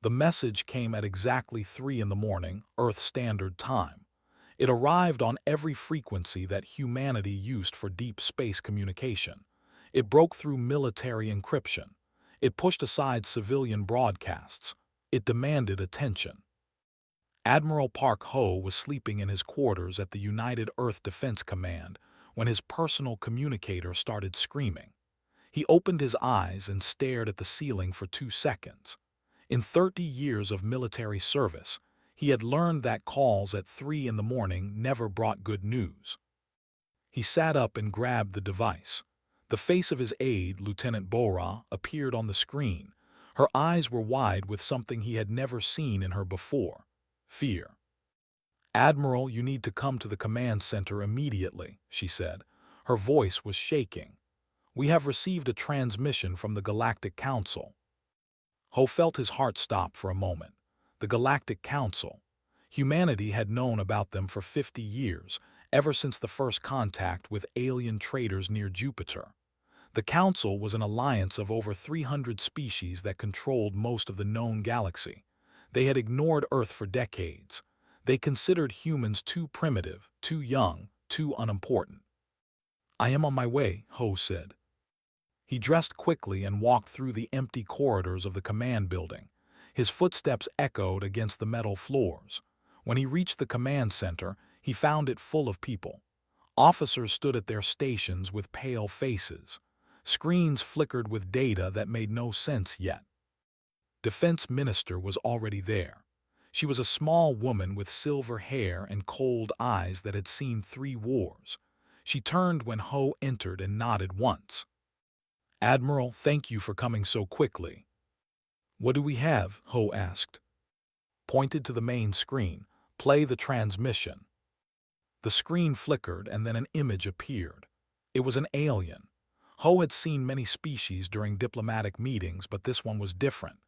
The message came at exactly 3 in the morning, Earth Standard Time. It arrived on every frequency that humanity used for deep space communication. It broke through military encryption. It pushed aside civilian broadcasts. It demanded attention. Admiral Park Ho was sleeping in his quarters at the United Earth Defense Command when his personal communicator started screaming. He opened his eyes and stared at the ceiling for 2 seconds. In 30 years of military service, he had learned that calls at 3 in the morning never brought good news. He sat up and grabbed the device. The face of his aide, Lieutenant Bora, appeared on the screen. Her eyes were wide with something he had never seen in her before: fear. "Admiral, you need to come to the command center immediately," she said. Her voice was shaking. "We have received a transmission from the Galactic Council." Ho felt his heart stop for a moment. The Galactic Council. Humanity had known about them for 50 years, ever since the first contact with alien traders near Jupiter. The Council was an alliance of over 300 species that controlled most of the known galaxy. They had ignored Earth for decades. They considered humans too primitive, too young, too unimportant. "I am on my way," Ho said. He dressed quickly and walked through the empty corridors of the command building. His footsteps echoed against the metal floors. When he reached the command center, he found it full of people. Officers stood at their stations with pale faces. Screens flickered with data that made no sense yet. Defense Minister was already there. She was a small woman with silver hair and cold eyes that had seen 3 wars. She turned when Ho entered and nodded once. "Admiral, thank you for coming so quickly." "What do we have?" Ho asked. Pointed to the main screen. "Play the transmission." The screen flickered and then an image appeared. It was an alien. Ho had seen many species during diplomatic meetings, but this one was different.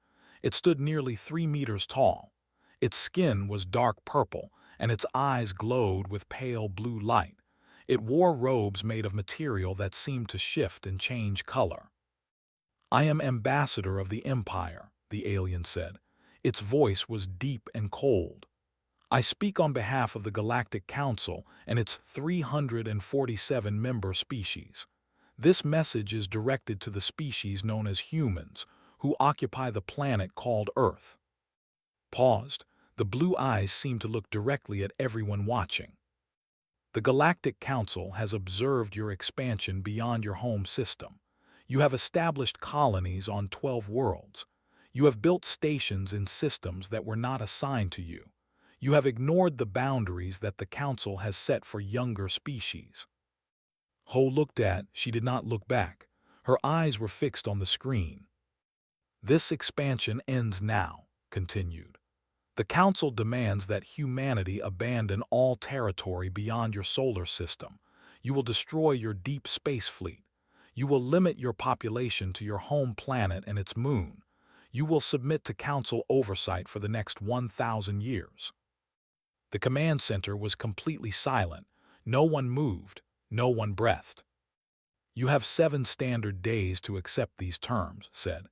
It stood nearly 3 meters tall. Its skin was dark purple, and its eyes glowed with pale blue light. It wore robes made of material that seemed to shift and change color. "I am ambassador of the Empire," the alien said. Its voice was deep and cold. "I speak on behalf of the Galactic Council and its 347 member species. This message is directed to the species known as humans, who occupy the planet called Earth." Paused. The blue eyes seemed to look directly at everyone watching. "The Galactic Council has observed your expansion beyond your home system. You have established colonies on 12 worlds. You have built stations in systems that were not assigned to you. You have ignored the boundaries that the Council has set for younger species." Ho looked at, she did not look back. Her eyes were fixed on the screen. "This expansion ends now," continued. "The Council demands that humanity abandon all territory beyond your solar system. You will destroy your deep space fleet. You will limit your population to your home planet and its moon. You will submit to Council oversight for the next 1,000 years. The command center was completely silent. No one moved. No one breathed. "You have 7 standard days to accept these terms," said.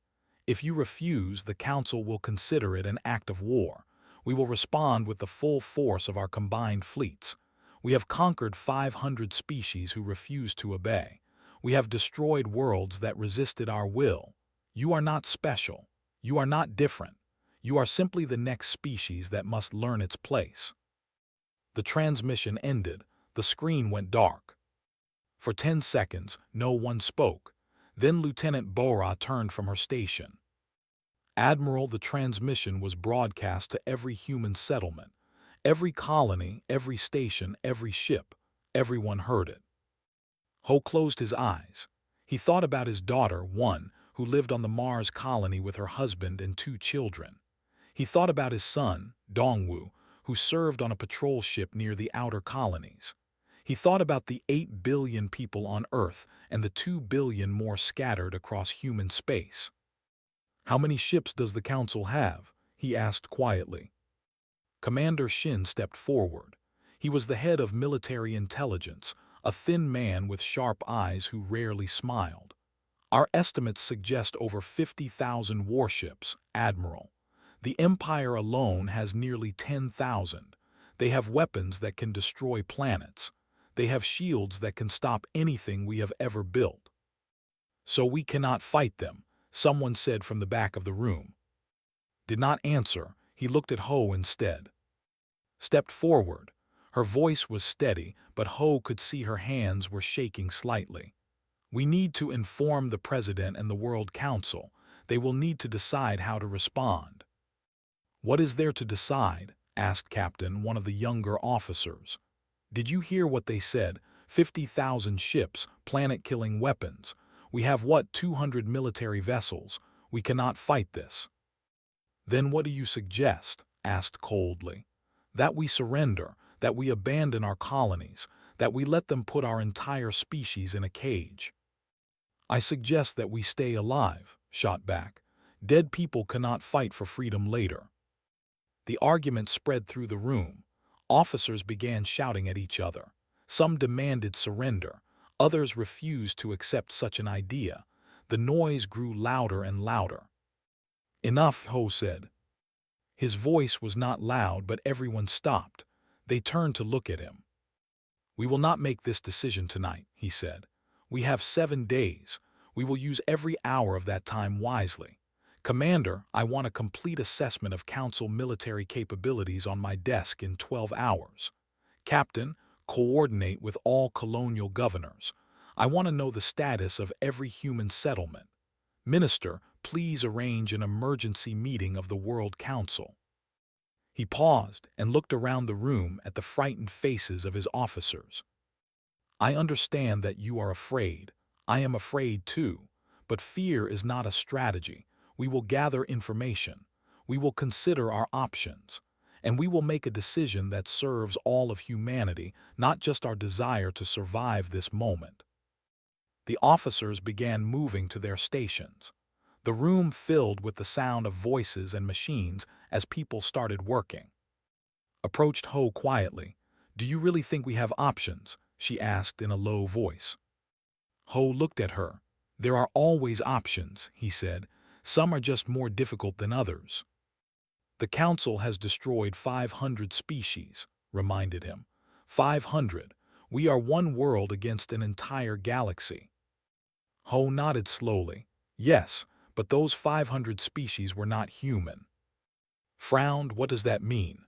"If you refuse, the Council will consider it an act of war. We will respond with the full force of our combined fleets. We have conquered 500 species who refused to obey. We have destroyed worlds that resisted our will. You are not special. You are not different. You are simply the next species that must learn its place." The transmission ended. The screen went dark. For 10 seconds, no one spoke. Then Lieutenant Bora turned from her station. "Admiral, the transmission was broadcast to every human settlement. Every colony, every station, every ship. Everyone heard it." Ho closed his eyes. He thought about his daughter, One, who lived on the Mars colony with her husband and 2 children. He thought about his son, Dongwu, who served on a patrol ship near the outer colonies. He thought about the 8 billion people on Earth and the 2 billion more scattered across human space. "How many ships does the Council have?" he asked quietly. Commander Shin stepped forward. He was the head of military intelligence, a thin man with sharp eyes who rarely smiled. "Our estimates suggest over 50,000 warships, Admiral. The Empire alone has nearly 10,000. They have weapons that can destroy planets. They have shields that can stop anything we have ever built. So we cannot fight them, someone said from the back of the room. Did not answer, he looked at Ho instead. Stepped forward. Her voice was steady, but Ho could see her hands were shaking slightly. We need to inform the President and the World Council. They will need to decide how to respond. What is there to decide? Asked Captain, one of the younger officers. Did you hear what they said? 50,000 ships, planet-killing weapons. We have 200 military vessels. We cannot fight this. Then what do you suggest? Asked coldly. That we surrender, that we abandon our colonies, that we let them put our entire species in a cage. I suggest that we stay alive, shot back. Dead people cannot fight for freedom later. The argument spread through the room. Officers began shouting at each other. Some demanded surrender. Others refused to accept such an idea. The noise grew louder and louder. Enough, Ho said. His voice was not loud, but everyone stopped. They turned to look at him. We will not make this decision tonight, he said. We have 7 days. We will use every hour of that time wisely. Commander, I want a complete assessment of Council military capabilities on my desk in 12 hours. Captain, coordinate with all colonial governors. I want to know the status of every human settlement. Minister, please arrange an emergency meeting of the World Council. He paused and looked around the room at the frightened faces of his officers. I understand that you are afraid. I am afraid too. But fear is not a strategy. We will gather information. We will consider our options. And we will make a decision that serves all of humanity, not just our desire to survive this moment. The officers began moving to their stations. The room filled with the sound of voices and machines as people started working. Approached Ho quietly. Do you really think we have options? She asked in a low voice. Ho looked at her. There are always options, he said. Some are just more difficult than others. The Council has destroyed 500 species, reminded him. 500. We are one world against an entire galaxy. Ho nodded slowly. Yes, but those 500 species were not human. Frowned, what does that mean?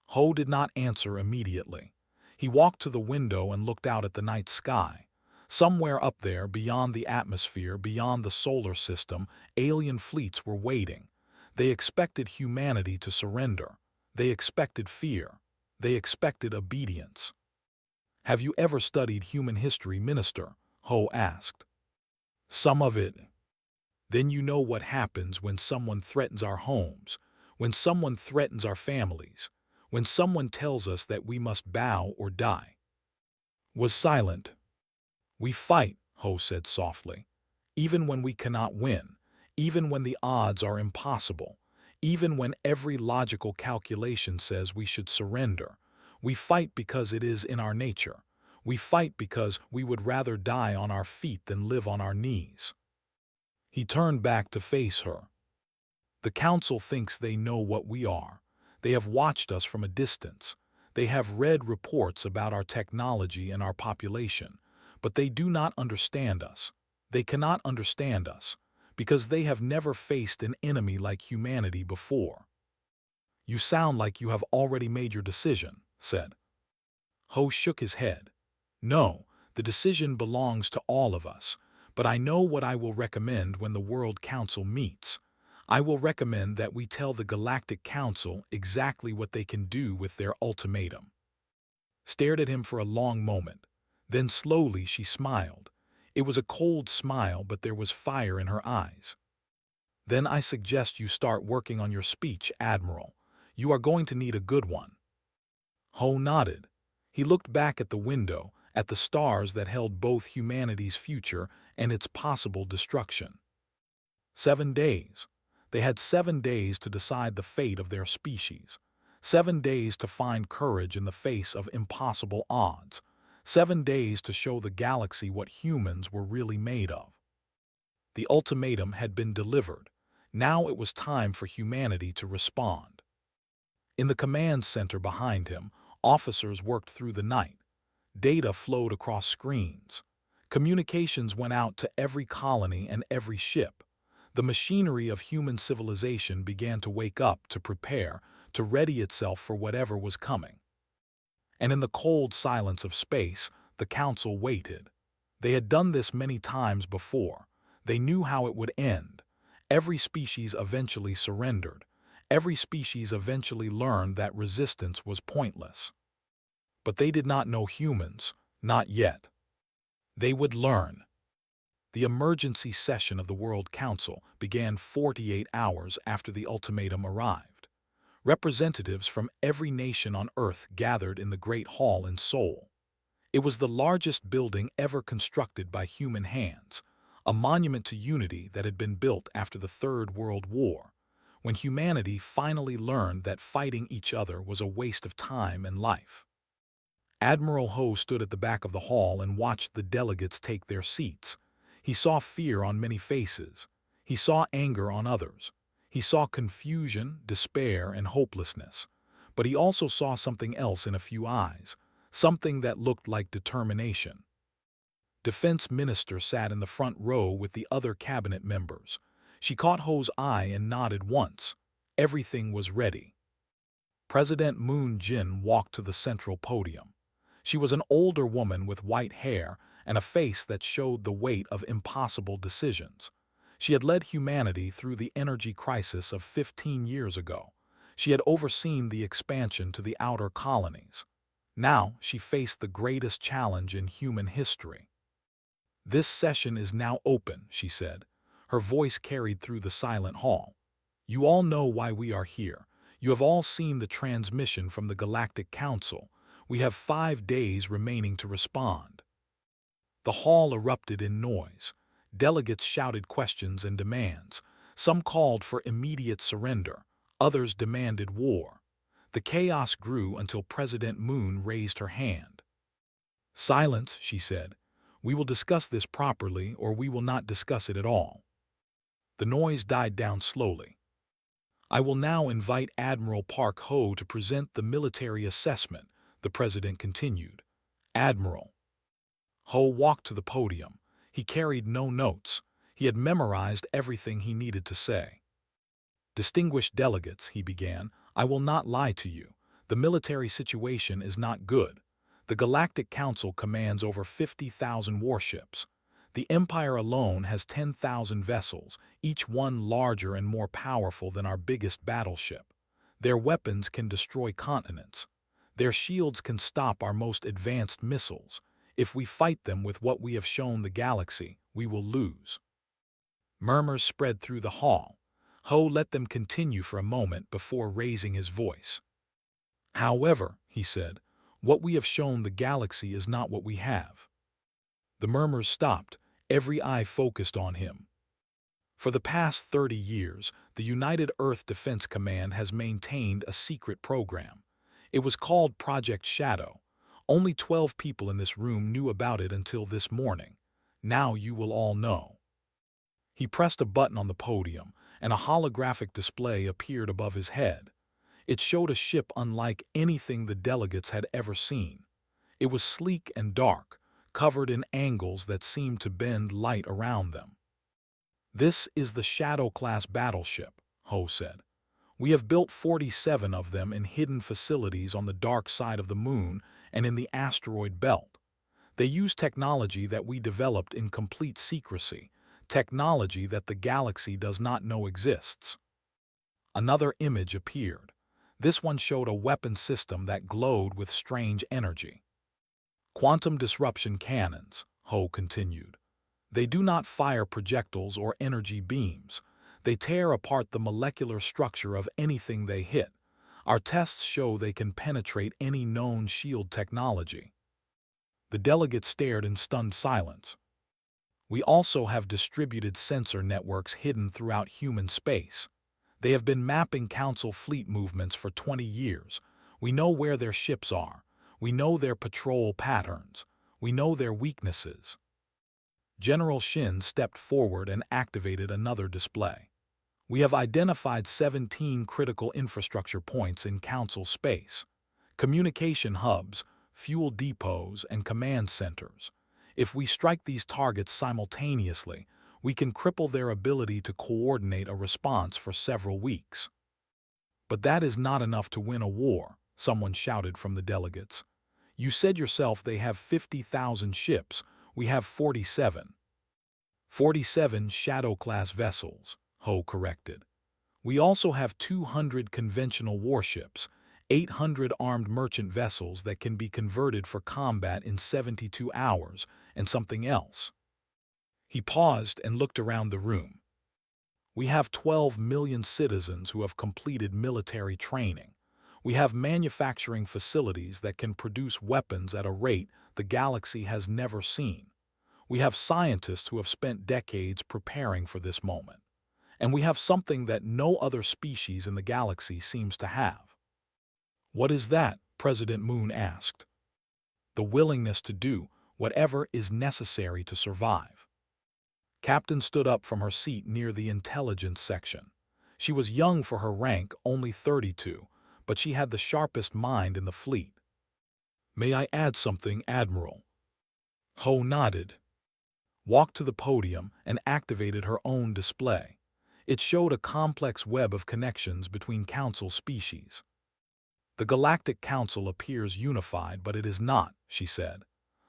Ho did not answer immediately. He walked to the window and looked out at the night sky. Somewhere up there, beyond the atmosphere, beyond the solar system, alien fleets were waiting. They expected humanity to surrender. They expected fear. They expected obedience. Have you ever studied human history, Minister? Ho asked. Some of it. Then you know what happens when someone threatens our homes, when someone threatens our families, when someone tells us that we must bow or die. Was silent. We fight, Ho said softly, even when we cannot win, even when the odds are impossible, even when every logical calculation says we should surrender. We fight because it is in our nature. We fight because we would rather die on our feet than live on our knees. He turned back to face her. The Council thinks they know what we are. They have watched us from a distance. They have read reports about our technology and our population, but they do not understand us. They cannot understand us, because they have never faced an enemy like humanity before. You sound like you have already made your decision, said. Ho shook his head. No, the decision belongs to all of us, but I know what I will recommend when the World Council meets. I will recommend that we tell the Galactic Council exactly what they can do with their ultimatum. Stared at him for a long moment. Then slowly she smiled. It was a cold smile, but there was fire in her eyes. Then I suggest you start working on your speech, Admiral. You are going to need a good one. Ho nodded. He looked back at the window, at the stars that held both humanity's future and its possible destruction. 7 days. They had 7 days to decide the fate of their species. 7 days to find courage in the face of impossible odds. 7 days to show the galaxy what humans were really made of. The ultimatum had been delivered. Now it was time for humanity to respond. In the command center behind him, officers worked through the night. Data flowed across screens. Communications went out to every colony and every ship. The machinery of human civilization began to wake up, to prepare, to ready itself for whatever was coming. And in the cold silence of space, the Council waited. They had done this many times before. They knew how it would end. Every species eventually surrendered. Every species eventually learned that resistance was pointless. But they did not know humans, not yet. They would learn. The emergency session of the World Council began 48 hours after the ultimatum arrived. Representatives from every nation on Earth gathered in the Great Hall in Seoul. It was the largest building ever constructed by human hands, a monument to unity that had been built after the Third World War, when humanity finally learned that fighting each other was a waste of time and life. Admiral Ho stood at the back of the hall and watched the delegates take their seats. He saw fear on many faces. He saw anger on others. He saw confusion, despair, and hopelessness. But he also saw something else in a few eyes, something that looked like determination. Defense Minister sat in the front row with the other cabinet members. She caught Ho's eye and nodded once. Everything was ready. President Moon Jin walked to the central podium. She was an older woman with white hair and a face that showed the weight of impossible decisions. She had led humanity through the energy crisis of 15 years ago. She had overseen the expansion to the outer colonies. Now she faced the greatest challenge in human history. "This session is now open," she said. Her voice carried through the silent hall. "You all know why we are here. You have all seen the transmission from the Galactic Council. We have 5 days remaining to respond." The hall erupted in noise. Delegates shouted questions and demands. Some called for immediate surrender. Others demanded war. The chaos grew until President Moon raised her hand. "Silence," she said. "We will discuss this properly, or we will not discuss it at all." The noise died down slowly. "I will now invite Admiral Park Ho to present the military assessment," the president continued. "Admiral." Ho walked to the podium. He carried no notes. He had memorized everything he needed to say. "Distinguished delegates," he began, "I will not lie to you. The military situation is not good. The Galactic Council commands over 50,000 warships. The Empire alone has 10,000 vessels, each one larger and more powerful than our biggest battleship. Their weapons can destroy continents. Their shields can stop our most advanced missiles. If we fight them with what we have shown the galaxy, we will lose." Murmurs spread through the hall. Ho let them continue for a moment before raising his voice. "However," he said, "what we have shown the galaxy is not what we have." The murmurs stopped. Every eye focused on him. For the past 30 years, the United Earth Defense Command has maintained a secret program. It was called Project Shadow. Only 12 people in this room knew about it until this morning. Now you will all know. He pressed a button on the podium, and a holographic display appeared above his head. It showed a ship unlike anything the delegates had ever seen. It was sleek and dark, covered in angles that seemed to bend light around them. "This is the Shadow-class battleship," Ho said. "We have built 47 of them in hidden facilities on the dark side of the moon and in the asteroid belt. They use technology that we developed in complete secrecy, technology that the galaxy does not know exists." Another image appeared. This one showed a weapon system that glowed with strange energy. "Quantum disruption cannons," Ho continued. "They do not fire projectiles or energy beams. They tear apart the molecular structure of anything they hit. Our tests show they can penetrate any known shield technology." The delegates stared in stunned silence. "We also have distributed sensor networks hidden throughout human space. They have been mapping Council fleet movements for 20 years. We know where their ships are. We know their patrol patterns. We know their weaknesses." General Shin stepped forward and activated another display. We have identified 17 critical infrastructure points in Council space, communication hubs, fuel depots, and command centers. If we strike these targets simultaneously, we can cripple their ability to coordinate a response for several weeks. But that is not enough to win a war, someone shouted from the delegates. You said yourself they have 50,000 ships. We have 47. 47 Shadow-class vessels, Ho corrected. We also have 200 conventional warships, 800 armed merchant vessels that can be converted for combat in 72 hours, and something else. He paused and looked around the room. We have 12 million citizens who have completed military training. We have manufacturing facilities that can produce weapons at a rate the galaxy has never seen. We have scientists who have spent decades preparing for this moment. And we have something that no other species in the galaxy seems to have. What is that? President Moon asked. The willingness to do whatever is necessary to survive. Captain stood up from her seat near the intelligence section. She was young for her rank, only 32, but she had the sharpest mind in the fleet. May I add something, Admiral? Ho nodded, walked to the podium, and activated her own display. It showed a complex web of connections between Council species. The Galactic Council appears unified, but it is not, she said.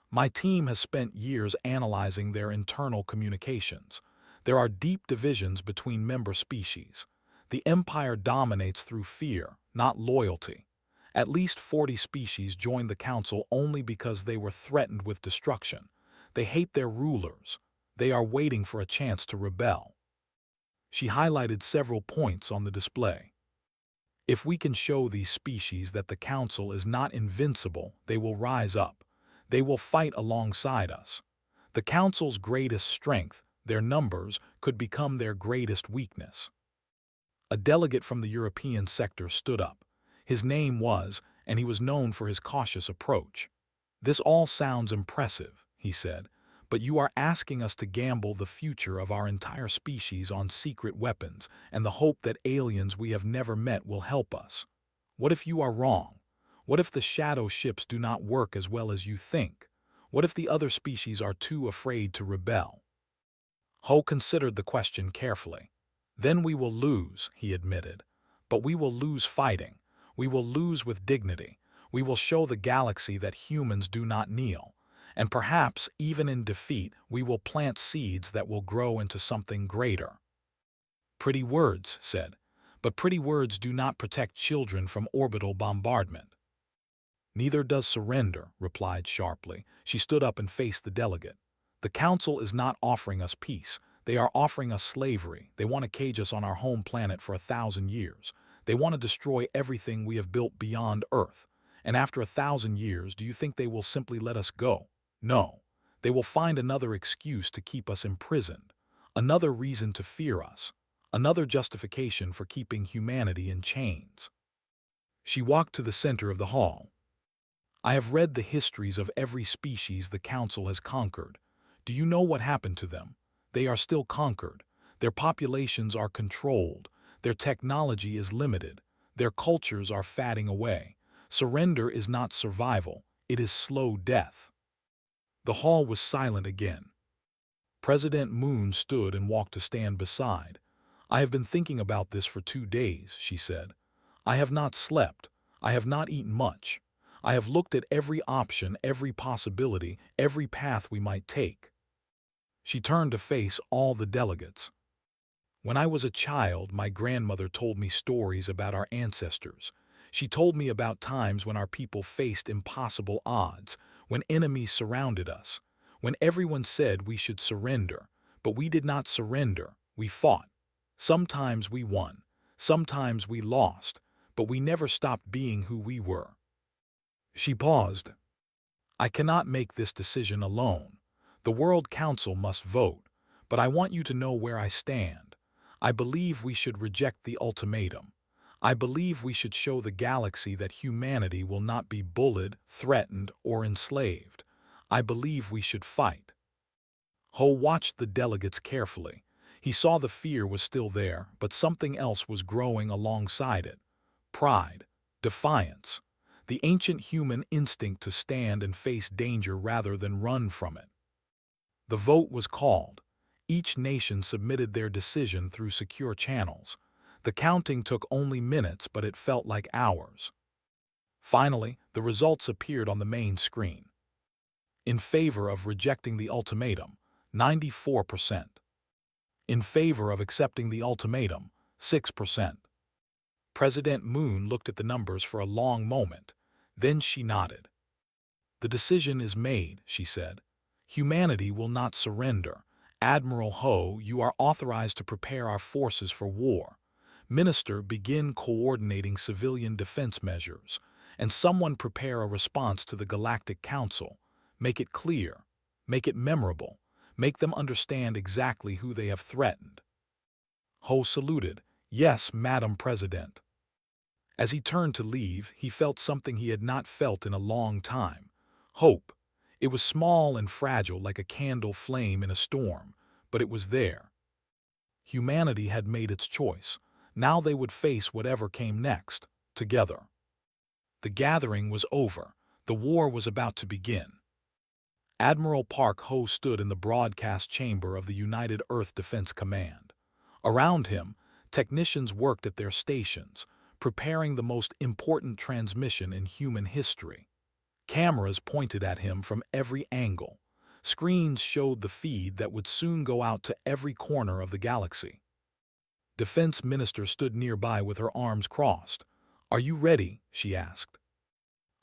My team has spent years analyzing their internal communications. There are deep divisions between member species. The Empire dominates through fear, not loyalty. At least 40 species joined the Council only because they were threatened with destruction. They hate their rulers. They are waiting for a chance to rebel. She highlighted several points on the display. If we can show these species that the Council is not invincible, they will rise up. They will fight alongside us. The Council's greatest strength, their numbers, could become their greatest weakness. A delegate from the European sector stood up. His name was, and he was known for his cautious approach. This all sounds impressive, he said, but you are asking us to gamble the future of our entire species on secret weapons and the hope that aliens we have never met will help us. What if you are wrong? What if the shadow ships do not work as well as you think? What if the other species are too afraid to rebel? Ho considered the question carefully. Then we will lose, he admitted. But we will lose fighting. We will lose with dignity. We will show the galaxy that humans do not kneel. And perhaps, even in defeat, we will plant seeds that will grow into something greater. Pretty words, said, but pretty words do not protect children from orbital bombardment. Neither does surrender, replied sharply. She stood up and faced the delegate. The Council is not offering us peace. They are offering us slavery. They want to cage us on our home planet for 1,000 years. They want to destroy everything we have built beyond Earth. And after 1,000 years, do you think they will simply let us go? No, they will find another excuse to keep us imprisoned, another reason to fear us, another justification for keeping humanity in chains. She walked to the center of the hall. I have read the histories of every species the Council has conquered. Do you know what happened to them? They are still conquered. Their populations are controlled. Their technology is limited. Their cultures are fading away. Surrender is not survival. It is slow death. The hall was silent again. President Moon stood and walked to stand beside. I have been thinking about this for 2 days, she said. I have not slept. I have not eaten much. I have looked at every option, every possibility, every path we might take. She turned to face all the delegates. When I was a child, my grandmother told me stories about our ancestors. She told me about times when our people faced impossible odds, when enemies surrounded us, when everyone said we should surrender, but we did not surrender, we fought. Sometimes we won, sometimes we lost, but we never stopped being who we were. She paused. I cannot make this decision alone. The World Council must vote, but I want you to know where I stand. I believe we should reject the ultimatum. I believe we should show the galaxy that humanity will not be bullied, threatened, or enslaved. I believe we should fight. Ho watched the delegates carefully. He saw the fear was still there, but something else was growing alongside it. Pride, defiance, the ancient human instinct to stand and face danger rather than run from it. The vote was called. Each nation submitted their decision through secure channels. The counting took only minutes, but it felt like hours. Finally, the results appeared on the main screen. In favor of rejecting the ultimatum, 94%. In favor of accepting the ultimatum, 6%. President Moon looked at the numbers for a long moment. Then she nodded. "The decision is made," she said. "Humanity will not surrender. Admiral Ho, you are authorized to prepare our forces for war. Minister, begin coordinating civilian defense measures. And someone prepare a response to the Galactic Council. Make it clear. Make it memorable. Make them understand exactly who they have threatened." Ho saluted. "Yes, Madam President." As he turned to leave, he felt something he had not felt in a long time. Hope. It was small and fragile like a candle flame in a storm, but it was there. Humanity had made its choice. Now they would face whatever came next, together. The gathering was over. The war was about to begin. Admiral Park Ho stood in the broadcast chamber of the United Earth Defense Command. Around him, technicians worked at their stations, preparing the most important transmission in human history. Cameras pointed at him from every angle. Screens showed the feed that would soon go out to every corner of the galaxy. Defense Minister stood nearby with her arms crossed. "Are you ready?" she asked.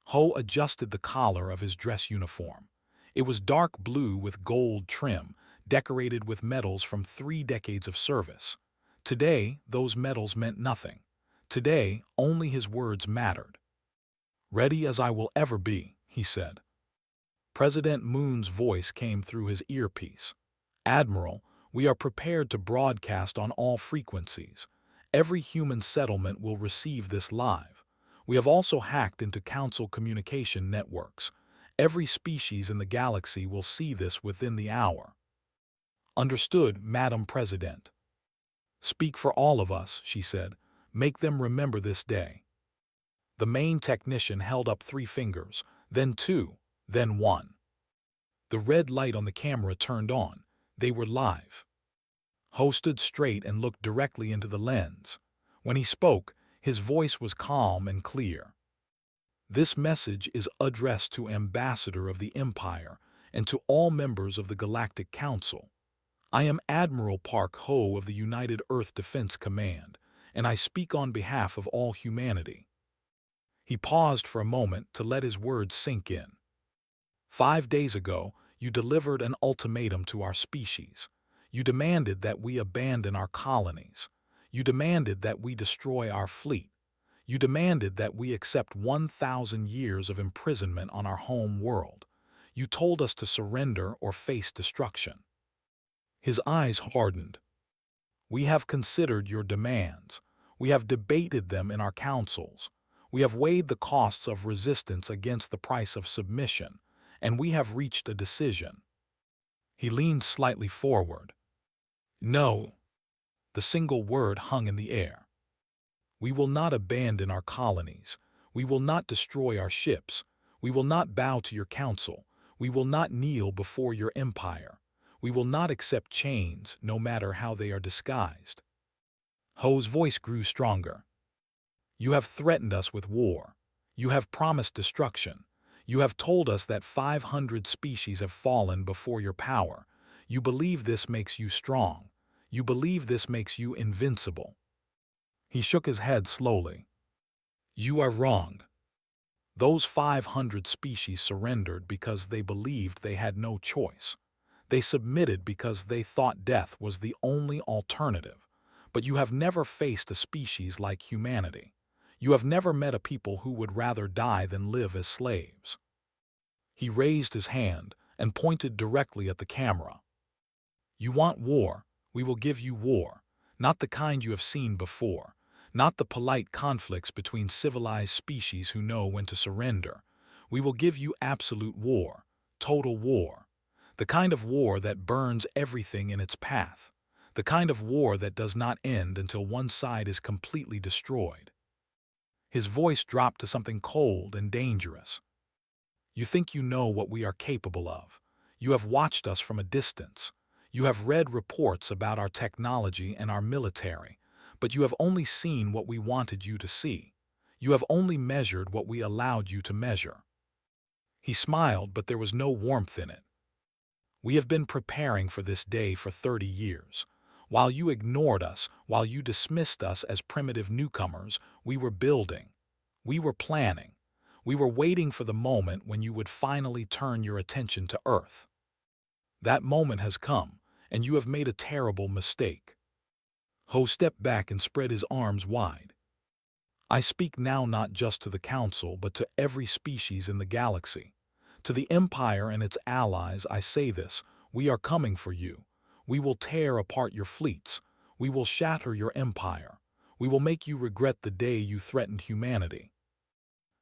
Ho adjusted the collar of his dress uniform. It was dark blue with gold trim, decorated with medals from 3 decades of service. Today, those medals meant nothing. Today, only his words mattered. "Ready as I will ever be," he said. President Moon's voice came through his earpiece. "Admiral, we are prepared to broadcast on all frequencies. Every human settlement will receive this live. We have also hacked into Council communication networks. Every species in the galaxy will see this within the hour." "Understood, Madam President." "Speak for all of us," she said. "Make them remember this day." The main technician held up 3 fingers, then 2, then 1. The red light on the camera turned on. They were live. Ho stood straight and looked directly into the lens. When he spoke, his voice was calm and clear. "This message is addressed to Ambassador of the Empire and to all members of the Galactic Council. I am Admiral Park Ho of the United Earth Defense Command, and I speak on behalf of all humanity." He paused for a moment to let his words sink in. 5 days ago, you delivered an ultimatum to our species. You demanded that we abandon our colonies. You demanded that we destroy our fleet. You demanded that we accept 1,000 years of imprisonment on our home world. You told us to surrender or face destruction. His eyes hardened. "We have considered your demands. We have debated them in our councils. We have weighed the costs of resistance against the price of submission, and we have reached a decision." He leaned slightly forward. "No." The single word hung in the air. "We will not abandon our colonies. We will not destroy our ships. We will not bow to your council. We will not kneel before your empire. We will not accept chains, no matter how they are disguised." Ho's voice grew stronger. "You have threatened us with war. You have promised destruction. You have told us that 500 species have fallen before your power. You believe this makes you strong. You believe this makes you invincible." He shook his head slowly. "You are wrong. Those 500 species surrendered because they believed they had no choice. They submitted because they thought death was the only alternative. But you have never faced a species like humanity. You have never met a people who would rather die than live as slaves." He raised his hand and pointed directly at the camera. "You want war? We will give you war. Not the kind you have seen before. Not the polite conflicts between civilized species who know when to surrender. We will give you absolute war, total war. The kind of war that burns everything in its path. The kind of war that does not end until one side is completely destroyed. His voice dropped to something cold and dangerous. You think you know what we are capable of. You have watched us from a distance. You have read reports about our technology and our military, but you have only seen what we wanted you to see. You have only measured what we allowed you to measure. He smiled, but there was no warmth in it. We have been preparing for this day for 30 years. While you ignored us, while you dismissed us as primitive newcomers, we were building. We were planning. We were waiting for the moment when you would finally turn your attention to Earth. That moment has come, and you have made a terrible mistake. Ho stepped back and spread his arms wide. I speak now not just to the Council, but to every species in the galaxy. To the Empire and its allies I say this: we are coming for you. We will tear apart your fleets. We will shatter your empire. We will make you regret the day you threatened humanity.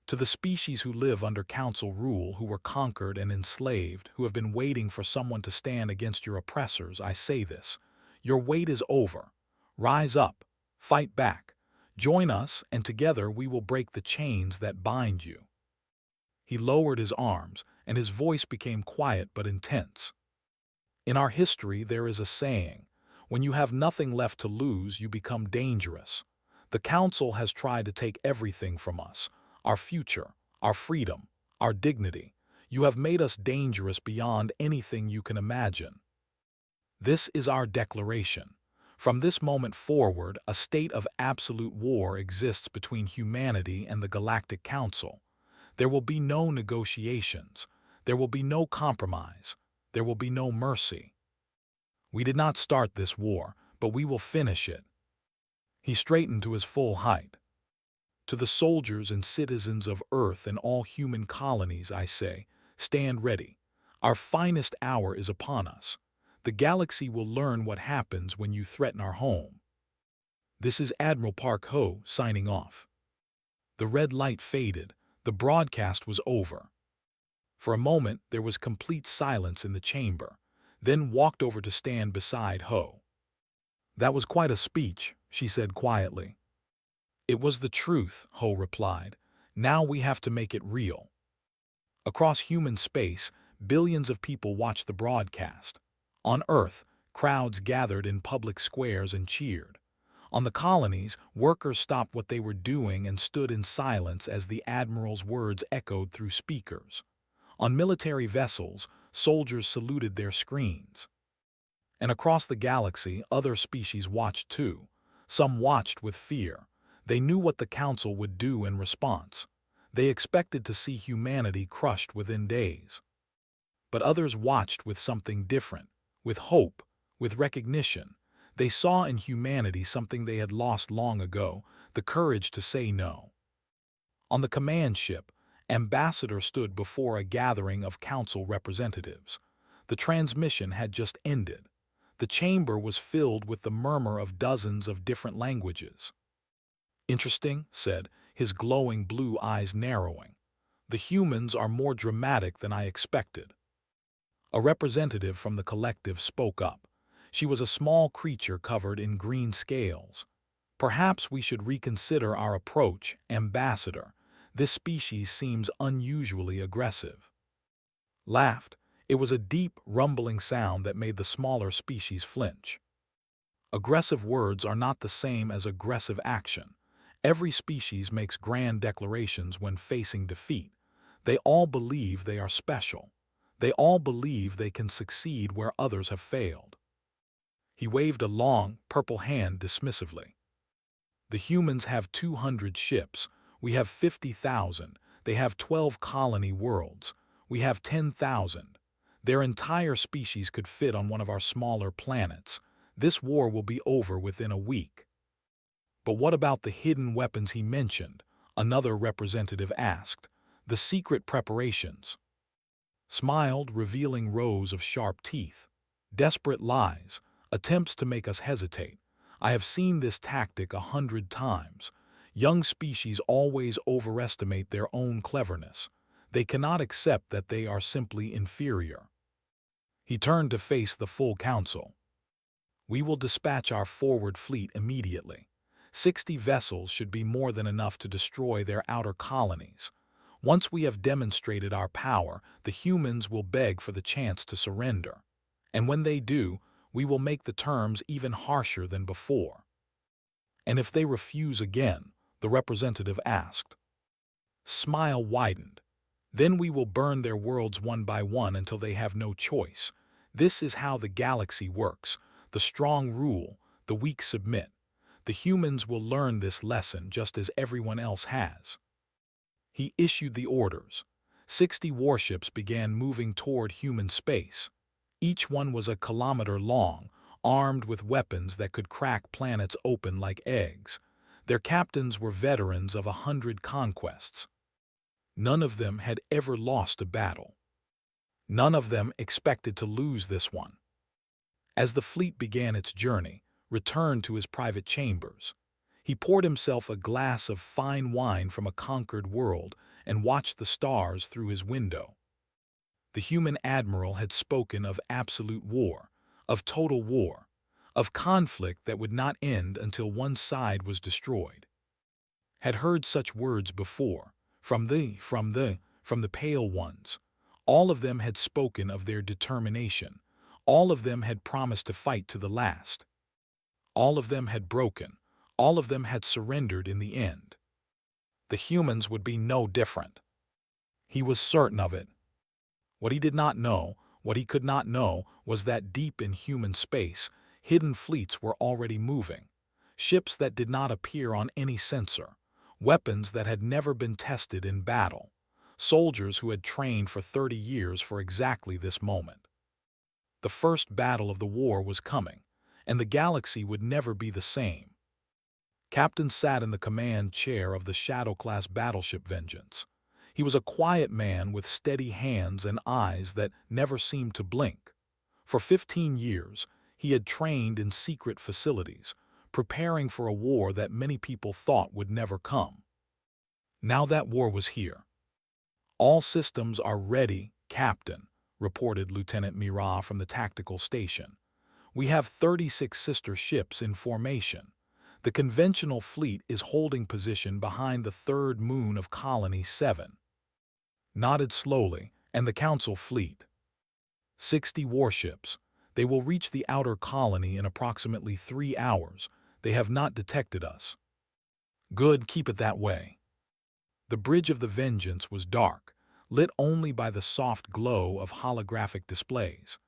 To the species who live under Council rule, who were conquered and enslaved, who have been waiting for someone to stand against your oppressors, I say this: your wait is over. Rise up. Fight back. Join us, and together we will break the chains that bind you. He lowered his arms, and his voice became quiet but intense. In our history there is a saying: when you have nothing left to lose, you become dangerous. The Council has tried to take everything from us: our future, our freedom, our dignity. You have made us dangerous beyond anything you can imagine. This is our declaration. From this moment forward, a state of absolute war exists between humanity and the Galactic Council. There will be no negotiations. There will be no compromise. There will be no mercy. We did not start this war, but we will finish it. He straightened to his full height. To the soldiers and citizens of Earth and all human colonies, I say, stand ready. Our finest hour is upon us. The galaxy will learn what happens when you threaten our home. This is Admiral Park Ho signing off. The red light faded. The broadcast was over. For a moment, there was complete silence in the chamber, then walked over to stand beside Ho. That was quite a speech, she said quietly. It was the truth, Ho replied. Now we have to make it real. Across human space, billions of people watched the broadcast. On Earth, crowds gathered in public squares and cheered. On the colonies, workers stopped what they were doing and stood in silence as the Admiral's words echoed through speakers. On military vessels, soldiers saluted their screens. And across the galaxy, other species watched too. Some watched with fear. They knew what the Council would do in response. They expected to see humanity crushed within days. But others watched with something different, with hope, with recognition. They saw in humanity something they had lost long ago: the courage to say no. On the command ship, Ambassador stood before a gathering of Council representatives. The transmission had just ended. The chamber was filled with the murmur of dozens of different languages. Interesting, said, his glowing blue eyes narrowing. The humans are more dramatic than I expected. A representative from the collective spoke up. She was a small creature covered in green scales. Perhaps we should reconsider our approach, Ambassador. This species seems unusually aggressive. Laughed. It was a deep, rumbling sound that made the smaller species flinch. Aggressive words are not the same as aggressive action. Every species makes grand declarations when facing defeat. They all believe they are special. They all believe they can succeed where others have failed. He waved a long, purple hand dismissively. The humans have 200 ships. We have 50,000. They have 12 colony worlds. We have 10,000. Their entire species could fit on one of our smaller planets. This war will be over within a week. But what about the hidden weapons he mentioned? Another representative asked. The secret preparations. Smiled, revealing rows of sharp teeth. Desperate lies. Attempts to make us hesitate. I have seen this tactic 100 times. Young species always overestimate their own cleverness. They cannot accept that they are simply inferior. He turned to face the full council. We will dispatch our forward fleet immediately. 60 vessels should be more than enough to destroy their outer colonies. Once we have demonstrated our power, the humans will beg for the chance to surrender. And when they do, we will make the terms even harsher than before. And if they refuse again, the representative asked. Smile widened. Then we will burn their worlds one by one until they have no choice. This is how the galaxy works. The strong rule, the weak submit. The humans will learn this lesson just as everyone else has. He issued the orders. 60 warships began moving toward human space. Each one was a kilometer long, armed with weapons that could crack planets open like eggs. Their captains were veterans of 100 conquests. None of them had ever lost a battle. None of them expected to lose this one. As the fleet began its journey, returned to his private chambers, he poured himself a glass of fine wine from a conquered world and watched the stars through his window. The human admiral had spoken of absolute war, of total war, of conflict that would not end until one side was destroyed. Had heard such words before, from the Pale Ones. All of them had spoken of their determination. All of them had promised to fight to the last. All of them had broken. All of them had surrendered in the end. The humans would be no different. He was certain of it. What he did not know, what he could not know, was that deep in human space, hidden fleets were already moving. Ships that did not appear on any sensor. Weapons that had never been tested in battle. Soldiers who had trained for 30 years for exactly this moment. The first battle of the war was coming, and the galaxy would never be the same. Captain sat in the command chair of the Shadow-class battleship Vengeance. He was a quiet man with steady hands and eyes that never seemed to blink. For 15 years, he had trained in secret facilities, preparing for a war that many people thought would never come. Now that war was here. All systems are ready, Captain, reported Lieutenant Mira from the tactical station. We have 36 sister ships in formation. The conventional fleet is holding position behind the third moon of Colony 7. Nodded slowly, and the Council fleet. 60 warships. They will reach the outer colony in approximately 3 hours. They have not detected us. Good, keep it that way. The bridge of the Vengeance was dark, lit only by the soft glow of holographic displays.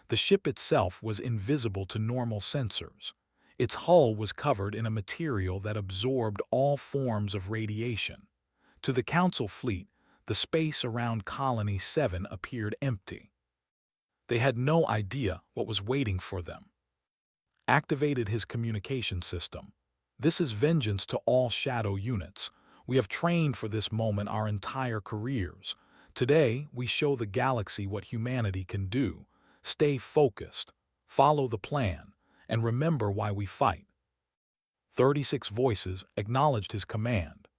The ship itself was invisible to normal sensors. Its hull was covered in a material that absorbed all forms of radiation. To the Council fleet, the space around Colony 7 appeared empty. They had no idea what was waiting for them. Activated his communication system. This is Vengeance to all Shadow units. We have trained for this moment our entire careers. Today, we show the galaxy what humanity can do. Stay focused, follow the plan, and remember why we fight. 36 voices acknowledged his command.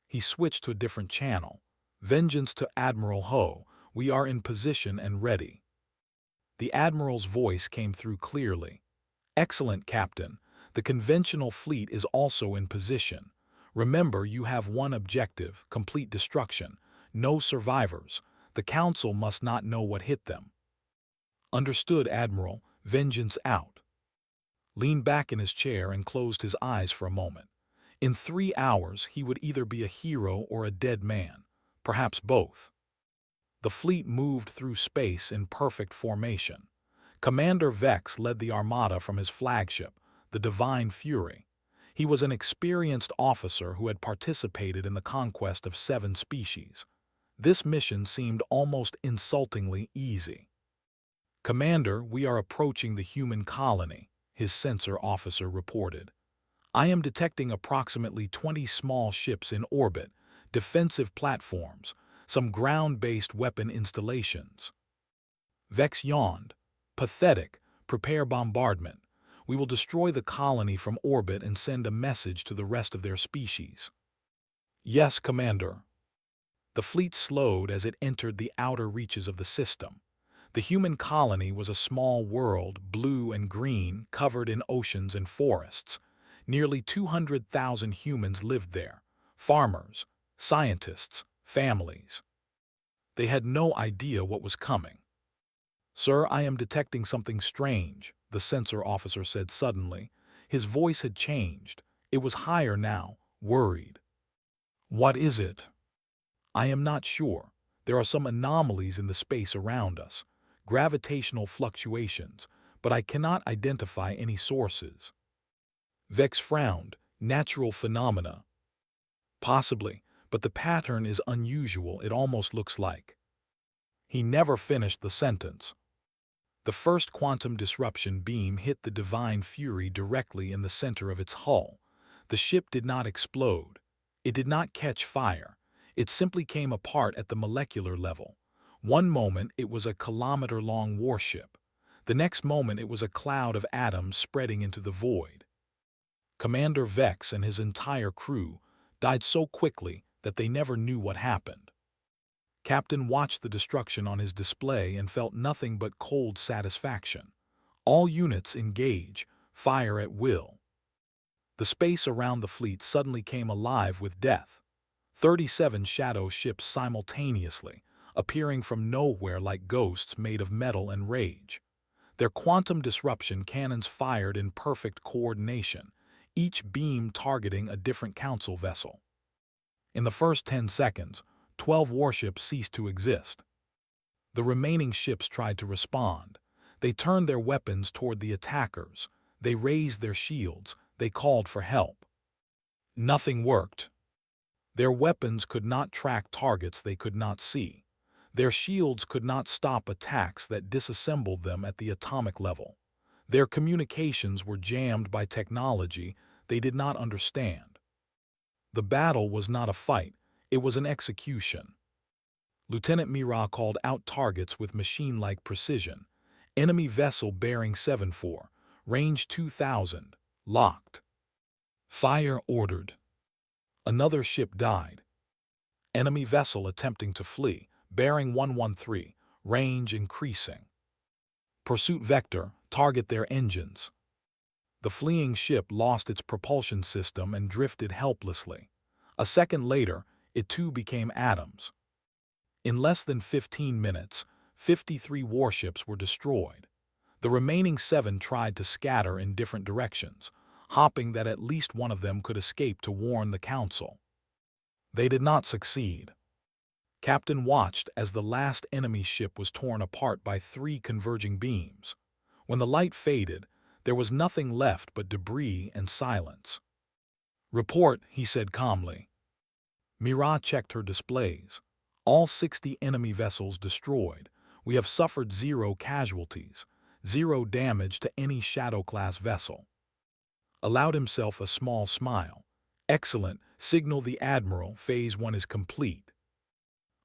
He switched to a different channel. Vengeance to Admiral Ho, we are in position and ready. The Admiral's voice came through clearly. Excellent, Captain. The conventional fleet is also in position. Remember, you have one objective, complete destruction. No survivors. The Council must not know what hit them. Understood, Admiral. Vengeance out. Leaned back in his chair and closed his eyes for a moment. In 3 hours, he would either be a hero or a dead man. Perhaps both. The fleet moved through space in perfect formation. Commander Vex led the armada from his flagship, the Divine Fury. He was an experienced officer who had participated in the conquest of 7 species. This mission seemed almost insultingly easy. Commander, we are approaching the human colony, his sensor officer reported. I am detecting approximately 20 small ships in orbit, defensive platforms, some ground-based weapon installations. Vex yawned. Pathetic. Prepare bombardment. We will destroy the colony from orbit and send a message to the rest of their species. Yes, Commander. The fleet slowed as it entered the outer reaches of the system. The human colony was a small world, blue and green, covered in oceans and forests. Nearly 200,000 humans lived there, farmers, scientists, families. They had no idea what was coming. "Sir, I am detecting something strange," the sensor officer said suddenly. His voice had changed. It was higher now, worried. "What is it?" "I am not sure. There are some anomalies in the space around us, gravitational fluctuations, but I cannot identify any sources." Vex frowned. "Natural phenomena." "Possibly, but the pattern is unusual. It almost looks like—" He never finished the sentence. The first quantum disruption beam hit the Divine Fury directly in the center of its hull. The ship did not explode. It did not catch fire. It simply came apart at the molecular level. One moment it was a kilometer-long warship. The next moment it was a cloud of atoms spreading into the void. Commander Vex and his entire crew died so quickly that they never knew what happened. Captain watched the destruction on his display and felt nothing but cold satisfaction. All units engage, fire at will. The space around the fleet suddenly came alive with death. 37 shadow ships simultaneously, appearing from nowhere like ghosts made of metal and rage. Their quantum disruption cannons fired in perfect coordination, each beam targeting a different council vessel. In the first 10 seconds, 12 warships ceased to exist. The remaining ships tried to respond. They turned their weapons toward the attackers. They raised their shields. They called for help. Nothing worked. Their weapons could not track targets they could not see. Their shields could not stop attacks that disassembled them at the atomic level. Their communications were jammed by technology they did not understand. The battle was not a fight. It was an execution. Lieutenant Mira called out targets with machine-like precision. Enemy vessel bearing 74, range 2000, locked. Fire ordered. Another ship died. Enemy vessel attempting to flee, bearing 113, range increasing. Pursuit vector, target their engines. The fleeing ship lost its propulsion system and drifted helplessly. A second later, it too became atoms. In less than 15 minutes, 53 warships were destroyed. The remaining 7 tried to scatter in different directions, hoping that at least one of them could escape to warn the Council. They did not succeed. Captain watched as the last enemy ship was torn apart by 3 converging beams. When the light faded, there was nothing left but debris and silence. "Report," he said calmly. Mira checked her displays. "All 60 enemy vessels destroyed. We have suffered 0 casualties, 0 damage to any Shadow-class vessel." Allowed himself a small smile. "Excellent. Signal the Admiral. Phase 1 is complete."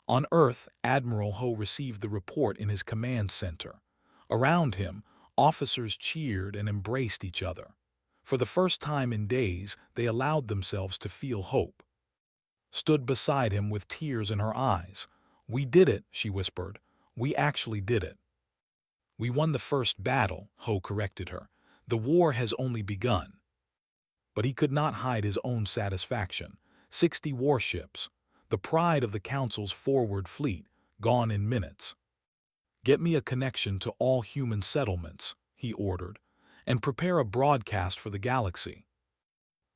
On Earth, Admiral Ho received the report in his command center. Around him, officers cheered and embraced each other. For the first time in days, they allowed themselves to feel hope. Stood beside him with tears in her eyes. "We did it," she whispered. "We actually did it." "We won the first battle," Ho corrected her. "The war has only begun." But he could not hide his own satisfaction. 60 warships, the pride of the Council's forward fleet, gone in minutes. "Get me a connection to all human settlements," he ordered, "and prepare a broadcast for the galaxy."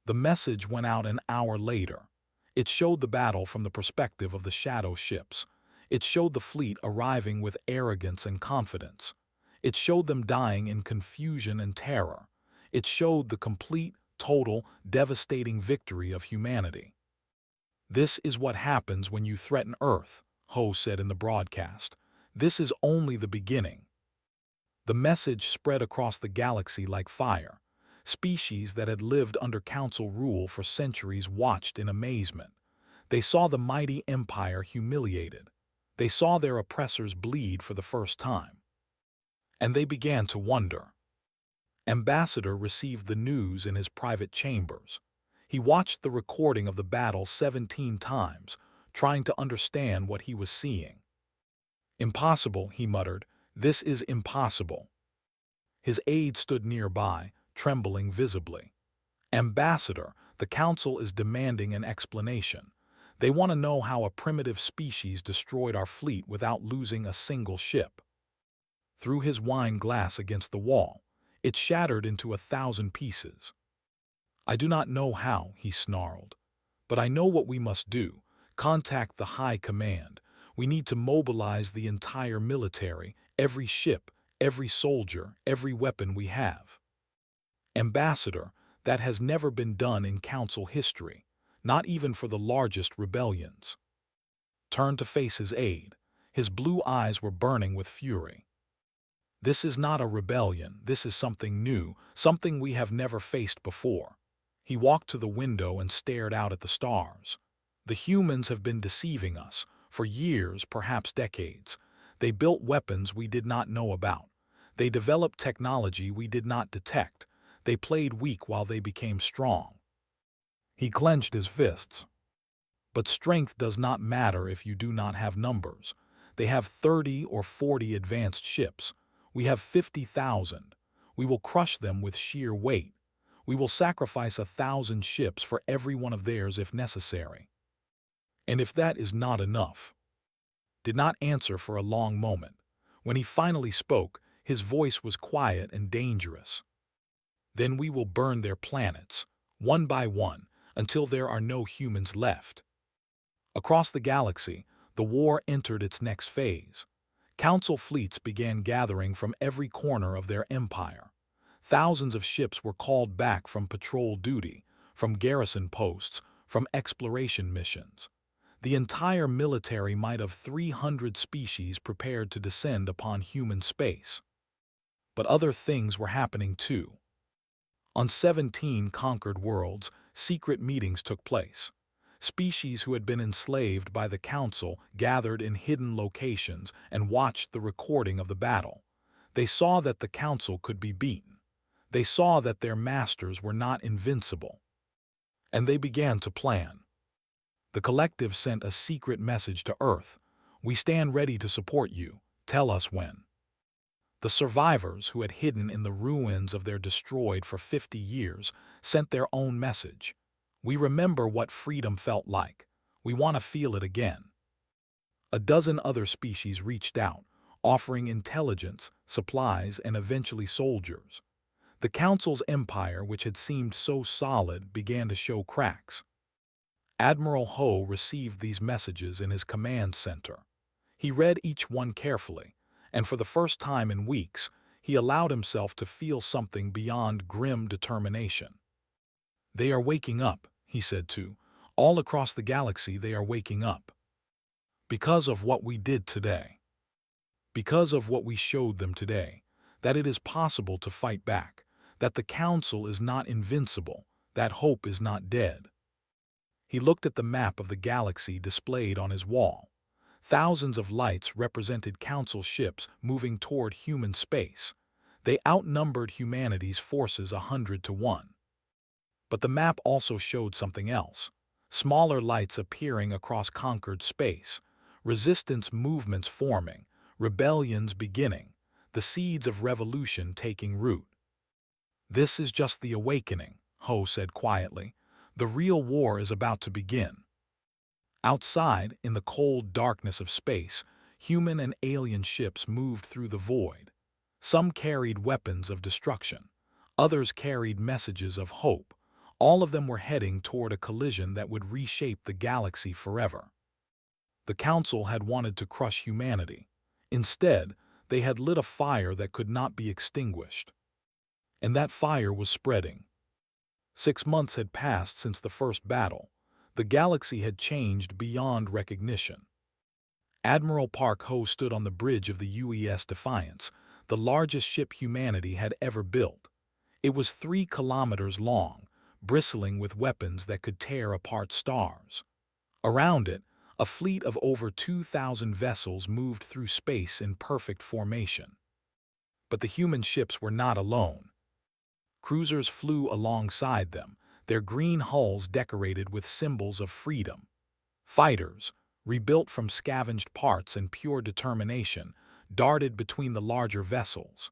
The message went out an hour later. It showed the battle from the perspective of the shadow ships. It showed the fleet arriving with arrogance and confidence. It showed them dying in confusion and terror. It showed the complete, total, devastating victory of humanity. "This is what happens when you threaten Earth," Ho said in the broadcast. "This is only the beginning." The message spread across the galaxy like fire. Species that had lived under Council rule for centuries watched in amazement. They saw the mighty empire humiliated. They saw their oppressors bleed for the first time. And they began to wonder. Ambassador received the news in his private chambers. He watched the recording of the battle 17 times, trying to understand what he was seeing. "Impossible," he muttered. This is impossible. His aide stood nearby, trembling visibly. Ambassador, the Council is demanding an explanation. They want to know how a primitive species destroyed our fleet without losing a single ship. Threw his wine glass against the wall. It shattered into 1,000 pieces. I do not know how, he snarled. But I know what we must do. Contact the High Command. We need to mobilize the entire military, every ship, every soldier, every weapon we have. Ambassador, that has never been done in Council history, not even for the largest rebellions. Turned to face his aide. His blue eyes were burning with fury. This is not a rebellion, this is something new, something we have never faced before. He walked to the window and stared out at the stars. The humans have been deceiving us, for years, perhaps decades. They built weapons we did not know about. They developed technology we did not detect. They played weak while they became strong. He clenched his fists. But strength does not matter if you do not have numbers. They have 30 or 40 advanced ships. We have 50,000. We will crush them with sheer weight. We will sacrifice 1,000 ships for every one of theirs if necessary. And if that is not enough. Did not answer for a long moment. When he finally spoke, his voice was quiet and dangerous. Then we will burn their planets, one by one, until there are no humans left. Across the galaxy, the war entered its next phase. Council fleets began gathering from every corner of their empire. Thousands of ships were called back from patrol duty, from garrison posts, from exploration missions. The entire military might of 300 species prepared to descend upon human space. But other things were happening too. On 17 conquered worlds, secret meetings took place. Species who had been enslaved by the Council gathered in hidden locations and watched the recording of the battle. They saw that the Council could be beaten. They saw that their masters were not invincible. And they began to plan. The collective sent a secret message to Earth. We stand ready to support you. Tell us when. The survivors, who had hidden in the ruins of their destroyed for 50 years, sent their own message. We remember what freedom felt like. We want to feel it again. A dozen other species reached out, offering intelligence, supplies, and eventually soldiers. The Council's empire, which had seemed so solid, began to show cracks. Admiral Ho received these messages in his command center. He read each one carefully, and for the first time in weeks, he allowed himself to feel something beyond grim determination. They are waking up, he said too. All across the galaxy they are waking up. Because of what we did today. Because of what we showed them today. That it is possible to fight back. That the Council is not invincible. That hope is not dead. He looked at the map of the galaxy displayed on his wall. Thousands of lights represented Council ships moving toward human space. They outnumbered humanity's forces 100 to 1. But the map also showed something else. Smaller lights appearing across conquered space. Resistance movements forming. Rebellions beginning. The seeds of revolution taking root. This is just the awakening, Ho said quietly. The real war is about to begin. Outside, in the cold darkness of space, human and alien ships moved through the void. Some carried weapons of destruction. Others carried messages of hope. All of them were heading toward a collision that would reshape the galaxy forever. The Council had wanted to crush humanity. Instead, they had lit a fire that could not be extinguished. And that fire was spreading. 6 months had passed since the first battle. The galaxy had changed beyond recognition. Admiral Park Ho stood on the bridge of the UES Defiance, the largest ship humanity had ever built. It was 3 kilometers long, bristling with weapons that could tear apart stars. Around it, a fleet of over 2,000 vessels moved through space in perfect formation. But the human ships were not alone. Cruisers flew alongside them, their green hulls decorated with symbols of freedom. Fighters, rebuilt from scavenged parts and pure determination, darted between the larger vessels.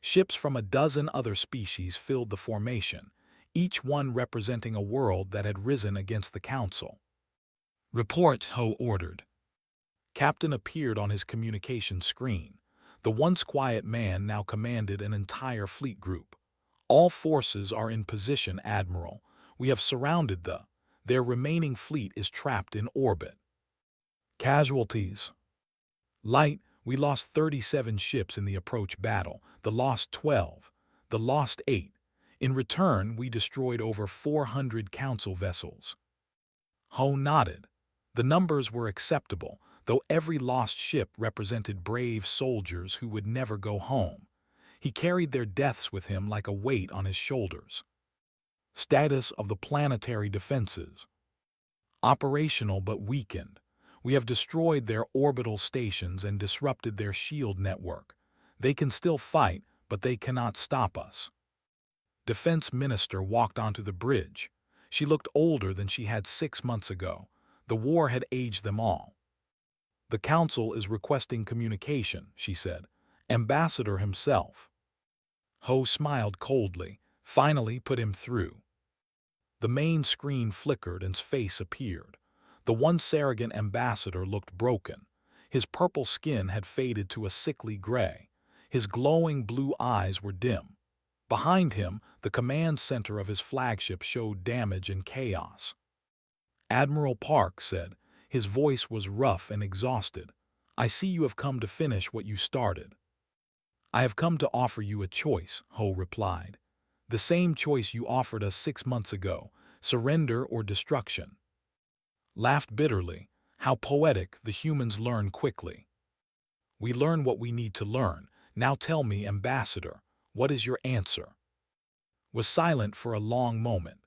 Ships from a dozen other species filled the formation, each one representing a world that had risen against the Council. "Report," Ho ordered. Captain appeared on his communication screen. The once quiet man now commanded an entire fleet group. "All forces are in position, Admiral. We have surrounded their remaining fleet is trapped in orbit." "Casualties?" "Light, we lost 37 ships in the approach battle, the lost 12, the lost 8. In return, we destroyed over 400 Council vessels." Ho nodded. The numbers were acceptable, though every lost ship represented brave soldiers who would never go home. He carried their deaths with him like a weight on his shoulders. "Status of the planetary defenses." "Operational but weakened. We have destroyed their orbital stations and disrupted their shield network. They can still fight, but they cannot stop us." Defense Minister walked onto the bridge. She looked older than she had 6 months ago. The war had aged them all. "The Council is requesting communication," she said. "Ambassador himself." Ho smiled coldly. "Finally put him through." The main screen flickered and his face appeared. The once arrogant ambassador looked broken. His purple skin had faded to a sickly gray. His glowing blue eyes were dim. Behind him, the command center of his flagship showed damage and chaos. "Admiral Park," said. His voice was rough and exhausted. "I see you have come to finish what you started." "I have come to offer you a choice," Ho replied. "The same choice you offered us 6 months ago, surrender or destruction." Laughed bitterly. "How poetic, the humans learn quickly." "We learn what we need to learn. Now tell me, Ambassador, what is your answer?" Was silent for a long moment.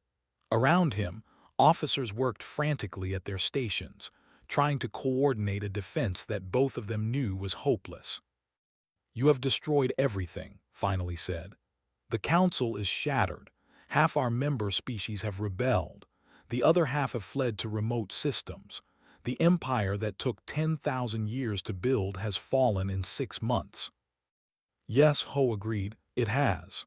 Around him, officers worked frantically at their stations, trying to coordinate a defense that both of them knew was hopeless. "You have destroyed everything," finally said. "The Council is shattered. Half our member species have rebelled. The other half have fled to remote systems. The empire that took 10,000 years to build has fallen in 6 months." "Yes," Ho agreed, "it has."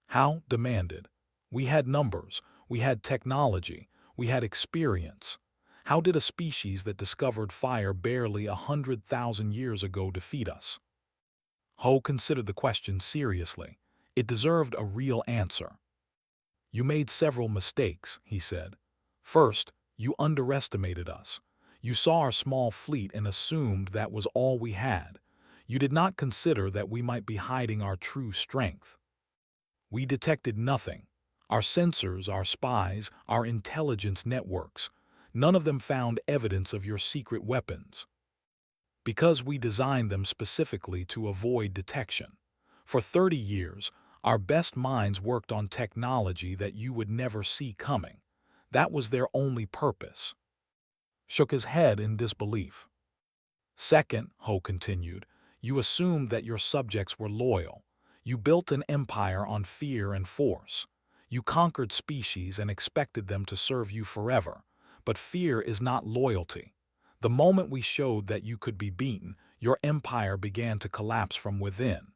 "How?" demanded. "We had numbers, we had technology, we had experience. How did a species that discovered fire barely 100,000 years ago defeat us?" Ho considered the question seriously. It deserved a real answer. "You made several mistakes," he said. "First, you underestimated us. You saw our small fleet and assumed that was all we had. You did not consider that we might be hiding our true strength. We detected nothing. Our sensors, our spies, our intelligence networks, none of them found evidence of your secret weapons. Because we designed them specifically to avoid detection. For 30 years, our best minds worked on technology that you would never see coming. That was their only purpose." Shook his head in disbelief. "Second," Ho continued, "you assumed that your subjects were loyal. You built an empire on fear and force. You conquered species and expected them to serve you forever. But fear is not loyalty. The moment we showed that you could be beaten, your empire began to collapse from within."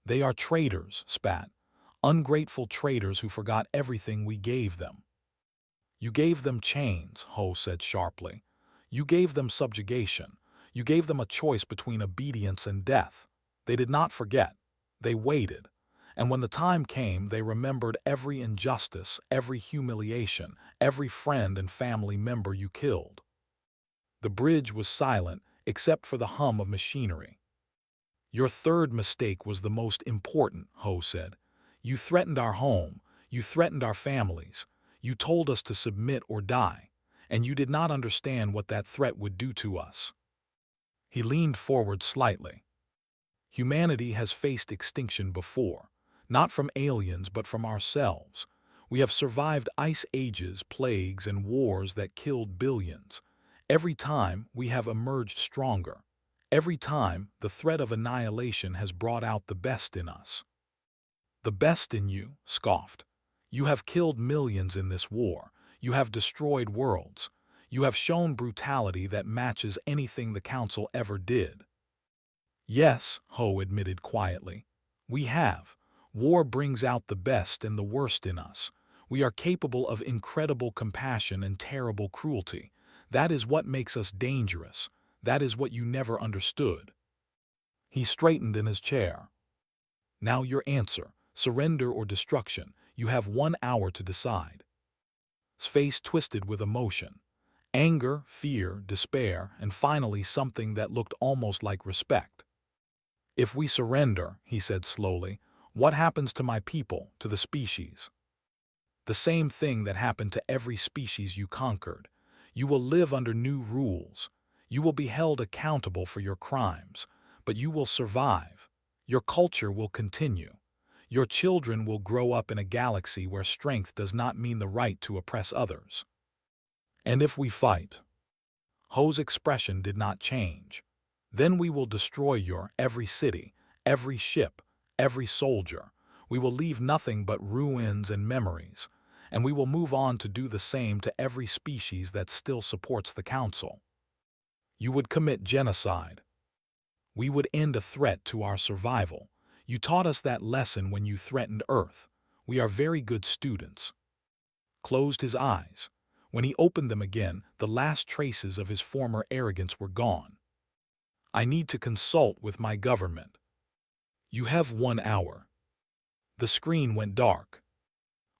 "They are traitors," spat. "Ungrateful traitors who forgot everything we gave them." "You gave them chains," Ho said sharply. "You gave them subjugation. You gave them a choice between obedience and death. They did not forget. They waited. And when the time came, they remembered every injustice, every humiliation, every friend and family member you killed." The bridge was silent, except for the hum of machinery. "Your third mistake was the most important," Ho said. "You threatened our home. You threatened our families. You told us to submit or die. And you did not understand what that threat would do to us." He leaned forward slightly. "Humanity has faced extinction before. Not from aliens, but from ourselves. We have survived ice ages, plagues, and wars that killed billions. Every time, we have emerged stronger. Every time, the threat of annihilation has brought out the best in us." "The best in you," scoffed. "You have killed millions in this war. You have destroyed worlds. You have shown brutality that matches anything the Council ever did." Yes, Ho admitted quietly. We have. War brings out the best and the worst in us. We are capable of incredible compassion and terrible cruelty. That is what makes us dangerous. That is what you never understood. He straightened in his chair. Now your answer, surrender or destruction. You have 1 hour to decide. His face twisted with emotion. Anger, fear, despair, and finally something that looked almost like respect. If we surrender, he said slowly, what happens to my people, to the species? The same thing that happened to every species you conquered. You will live under new rules. You will be held accountable for your crimes, but you will survive. Your culture will continue. Your children will grow up in a galaxy where strength does not mean the right to oppress others. And if we fight? Ho's expression did not change. Then we will destroy your every city, every ship, every soldier. We will leave nothing but ruins and memories, and we will move on to do the same to every species that still supports the Council. You would commit genocide. We would end a threat to our survival. You taught us that lesson when you threatened Earth. We are very good students. Closed his eyes. When he opened them again, the last traces of his former arrogance were gone. I need to consult with my government. You have 1 hour. The screen went dark.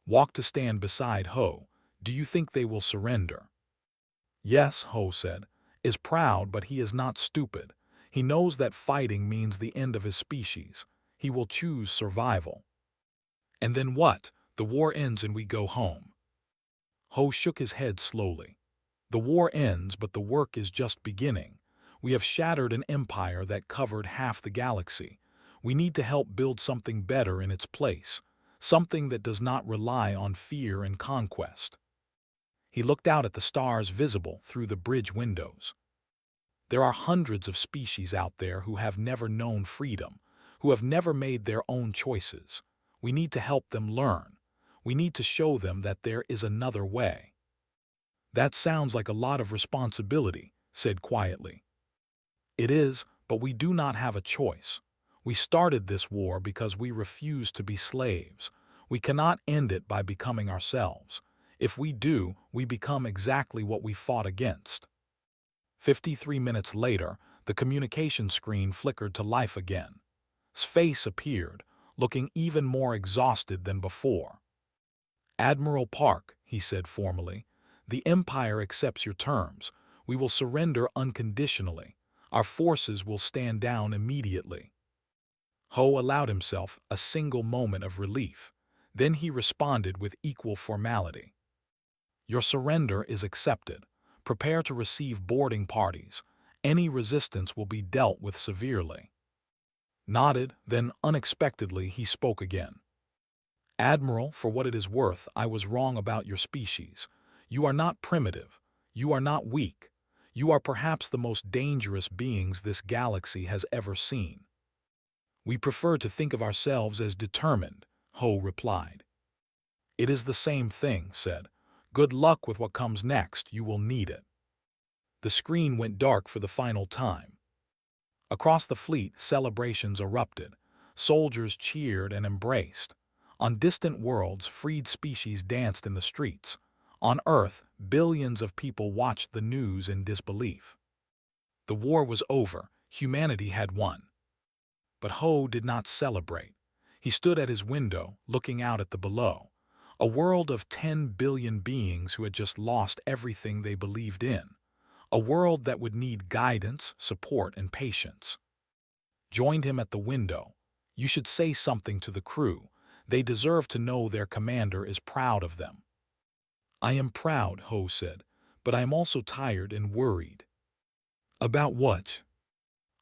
Walk to stand beside Ho. Do you think they will surrender? Yes, Ho said. Is proud, but he is not stupid. He knows that fighting means the end of his species. He will choose survival. And then what? The war ends and we go home. Ho shook his head slowly. The war ends, but the work is just beginning. We have shattered an empire that covered half the galaxy. We need to help build something better in its place, something that does not rely on fear and conquest. He looked out at the stars visible through the bridge windows. There are hundreds of species out there who have never known freedom, who have never made their own choices. We need to help them learn. We need to show them that there is another way. That sounds like a lot of responsibility, said quietly. It is, but we do not have a choice. We started this war because we refused to be slaves. We cannot end it by becoming ourselves. If we do, we become exactly what we fought against. 53 minutes later, the communication screen flickered to life again. His face appeared, looking even more exhausted than before. Admiral Park, he said formally, the Empire accepts your terms. We will surrender unconditionally. Our forces will stand down immediately. Ho allowed himself a single moment of relief. Then he responded with equal formality. Your surrender is accepted. Prepare to receive boarding parties. Any resistance will be dealt with severely. Nodded, then unexpectedly he spoke again. Admiral, for what it is worth, I was wrong about your species. You are not primitive. You are not weak. You are perhaps the most dangerous beings this galaxy has ever seen. We prefer to think of ourselves as determined, Ho replied. It is the same thing, said. Good luck with what comes next, you will need it. The screen went dark for the final time. Across the fleet, celebrations erupted. Soldiers cheered and embraced. On distant worlds, freed species danced in the streets. On Earth, billions of people watched the news in disbelief. The war was over. Humanity had won. But Ho did not celebrate. He stood at his window, looking out at the below. A world of 10 billion beings who had just lost everything they believed in. A world that would need guidance, support, and patience. Joined him at the window. You should say something to the crew. They deserve to know their commander is proud of them. I am proud, Ho said, but I am also tired and worried. About what?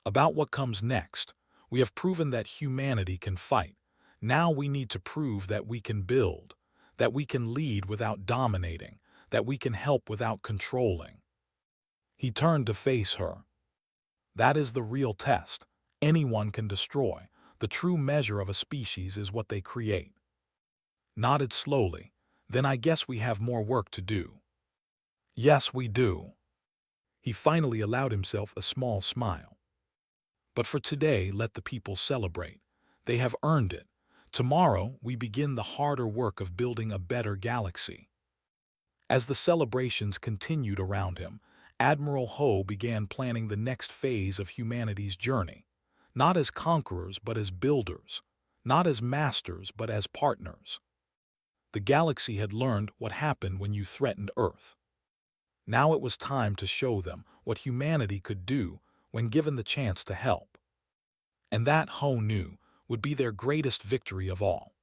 About what comes next. We have proven that humanity can fight. Now we need to prove that we can build, that we can lead without dominating, that we can help without controlling. He turned to face her. That is the real test. Anyone can destroy. The true measure of a species is what they create. Nodded slowly. Then I guess we have more work to do. Yes, we do. He finally allowed himself a small smile. But for today, let the people celebrate. They have earned it. Tomorrow, we begin the harder work of building a better galaxy. As the celebrations continued around him, Admiral Ho began planning the next phase of humanity's journey, not as conquerors but as builders, not as masters but as partners. The galaxy had learned what happened when you threatened Earth. Now it was time to show them what humanity could do when given the chance to help. And that, Ho knew, would be their greatest victory of all.